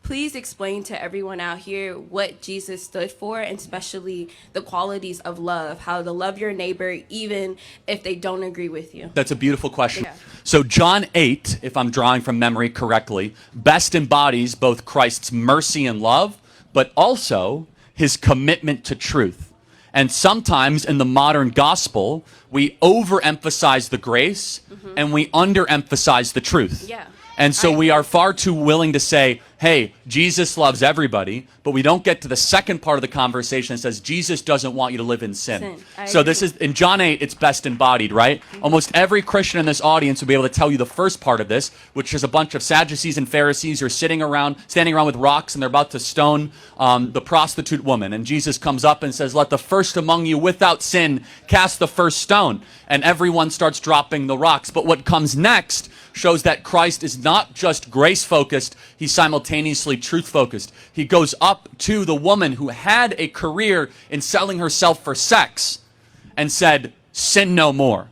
please explain to everyone out here what Jesus stood for, and especially the qualities of love, how to love your neighbor even if they don't agree with you? That's a beautiful question. Yeah. So John 8, if I'm drawing from memory correctly, best embodies both Christ's mercy and love, but also his commitment to truth. And sometimes in the modern gospel, we overemphasize the grace and we underemphasize the truth. Yeah. And so we are far too willing to say, hey, Jesus loves everybody, but we don't get to the second part of the conversation that says Jesus doesn't want you to live in sin. So this is, in John 8, it's best embodied, right? Almost every Christian in this audience will be able to tell you the first part of this, which is a bunch of Sadducees and Pharisees who are standing around with rocks, and they're about to stone the prostitute woman. And Jesus comes up and says, let the first among you without sin cast the first stone. And everyone starts dropping the rocks. But what comes next shows that Christ is not just grace-focused, he's simultaneously truth-focused. He goes up to the woman who had a career in selling herself for sex and said, sin no more.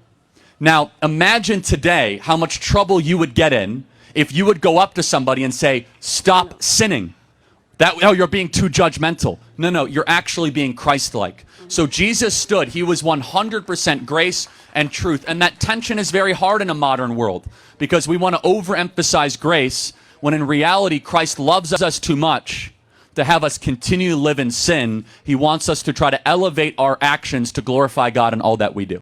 Now, imagine today how much trouble you would get in if you would go up to somebody and say, stop sinning. Oh, you're being too judgmental. No, you're actually being Christ-like. So Jesus stood. He was 100% grace and truth. And that tension is very hard in a modern world because we want to overemphasize grace when in reality Christ loves us too much to have us continue to live in sin. He wants us to try to elevate our actions to glorify God in all that we do.